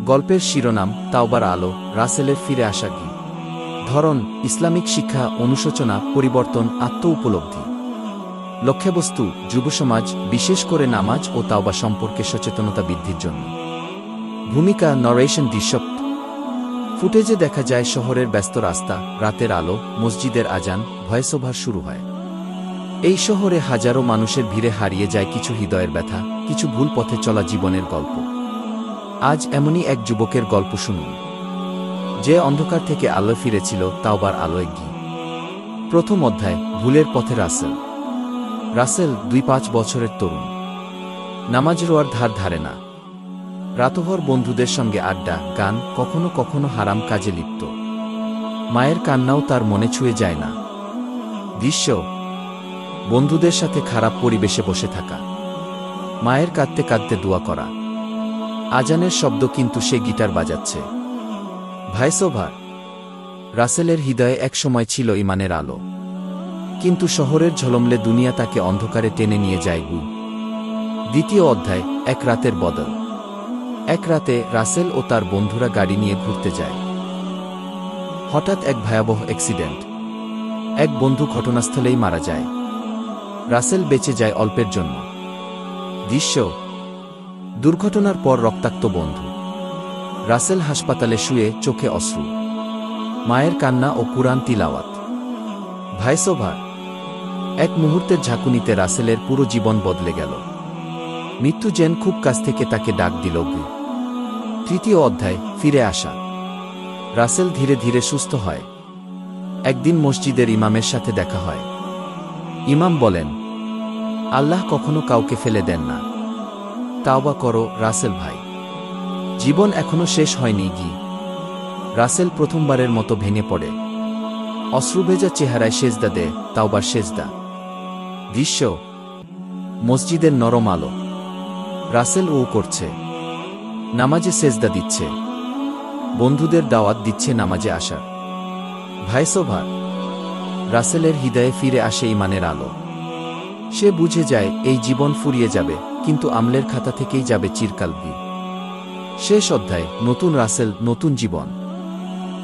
গল্পের শিরোনাম তাওবার আলো, রাসেলের ফিরে আসা কি। ধরন ইসলামিক শিক্ষা, অনুশোচনা, পরিবর্তন, আত্ম-উপলব্ধি। লক্ষ্যবস্তু যুবসমাজ, বিশেষ করে নামাজ ও তাওবা সম্পর্কে সচেতনতা বৃদ্ধির জন্য। ভূমিকা নরেশন দৃশ্যপট। ফুটেজে দেখা যায় শহরের ব্যস্ত রাস্তা, রাতের আলো, মসজিদের আজান, ভয়েসওভার শুরু হয়। এই শহরে হাজারো মানুষের ভিড়ে হারিয়ে যায় কিছু হৃদয়ের ব্যথা, কিছু ভুল পথে চলা জীবনের গল্প। আজ এমনই এক যুবকের গল্প শুনুন, যে অন্ধকার থেকে আলোয় ফিরেছিল, তাওবার আলোয় গিয়ে। প্রথম অধ্যায়, ভুলের পথে রাসেল। রাসেল ২-৫ বছরের তরুণ। নামাজ রোয়ার ধার ধারে না। রাতভর বন্ধুদের সঙ্গে আড্ডা, গান, কখনো কখনো হারাম কাজে লিপ্ত। মায়ের কান্নাও তার মনে ছুঁয়ে যায় না। দৃশ্য, বন্ধুদের সাথে খারাপ পরিবেশে বসে থাকা, মায়ের কাঁদতে কাঁদতে দোয়া করা, আজানের শব্দ কিন্তু সে গিটার বাজাচ্ছে। ভয়েসওভার। রাসেলের হৃদয়ে এক সময় ছিল ঈমানের আলো, কিন্তু শহরের ঝলমলে দুনিয়া তাকে অন্ধকারে টেনে নিয়ে যায়। দ্বিতীয় অধ্যায়, এক রাতের বদল। এক রাতে রাসেল ও তার বন্ধুরা গাড়ি নিয়ে ঘুরতে যায়। হঠাৎ এক ভয়াবহ অ্যাক্সিডেন্ট। এক বন্ধু ঘটনাস্থলেই মারা যায়। রাসেল বেঁচে যায় অল্পের জন্য। দৃশ্য, দুর্ঘটনার পর রক্তাক্ত বন্ধু। রাসেল হাসপাতালে শুয়ে, চোখে অশ্রু, মায়ের কান্না ও কুরআন তিলাওয়াত। ভয়েসওভার। এক মুহূর্তের ঝাঁকুনিতে রাসেলের পুরো জীবন বদলে গেল। মৃত্যু যেন খুব কাছ থেকে তাকে ডাক দিল। তৃতীয় অধ্যায়, ফিরে আসা। রাসেল ধীরে ধীরে সুস্থ হয়। একদিন মসজিদের ইমামের সাথে দেখা হয়। ইমাম বলেন, আল্লাহ কখনো কাউকে ফেলে দেন না। তাওবা করো রাসেল ভাই, জীবন এখনো শেষ হয়নি। রাসেল প্রথমবারের মতো ভেঙে পড়ে। অশ্রুভেজা চেহারায় সেজদা দেয়, তাওবার সেজদা। দৃশ্য, মসজিদের নরম আলো। রাসেল করছে, নামাজে সেজদা দিচ্ছে, বন্ধুদের দাওয়াত দিচ্ছে নামাজে আসার। ভয়েসওভার। রাসেলের হৃদয়ে ফিরে আসে ঈমানের আলো। সে বুঝে যায় এই জীবন ফুরিয়ে যাবে, কিন্তু আমলের খাতা থেকেই যাবে চিরকাল। শেষ অধ্যায়, নতুন রাসেল, নতুন জীবন।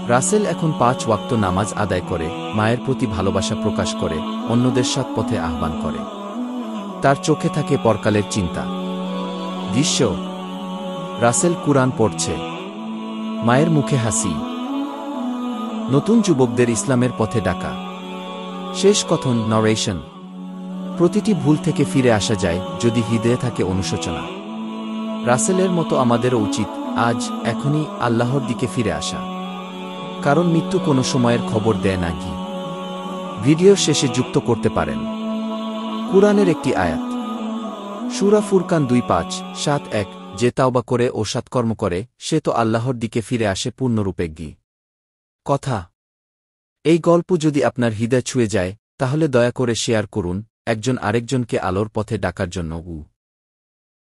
রাসেল এখন ৫ ওয়াক্ত নামাজ আদায় করে, মায়ের প্রতি ভালোবাসা প্রকাশ করে, অন্যদের সৎ পথে আহ্বান করে। তার চোখে থাকে পরকালের চিন্তা। দৃশ্য, রাসেল কুরআন পড়ছে, মায়ের মুখে হাসি। নতুন যুবকদের ইসলামের পথে ডাকা। শেষ কথন নরেশন। প্রতিটি ভুল থেকে ফিরে আসা যায় যদি হৃদয়ে থাকে অনুশোচনা। রাসেলের মতো আমাদেরও উচিত আজ, এখনই আল্লাহর দিকে ফিরে আসা, কারণ মৃত্যু কোনো সময়ের খবর দেয় না। ভিডিও শেষে যুক্ত করতে পারেন কুরআনের একটি আয়াত। সূরা ফুরকান ২:৫-৭:১। যে তাওবা করে ও সৎকর্ম করে, সে তো আল্লাহর দিকে ফিরে আসে পূর্ণরূপে। কথা। এই গল্প যদি আপনার হৃদয় ছুঁয়ে যায়, তাহলে দয়া করে শেয়ার করুন, একজন আরেকজনকে আলোর পথে ডাকার জন্য।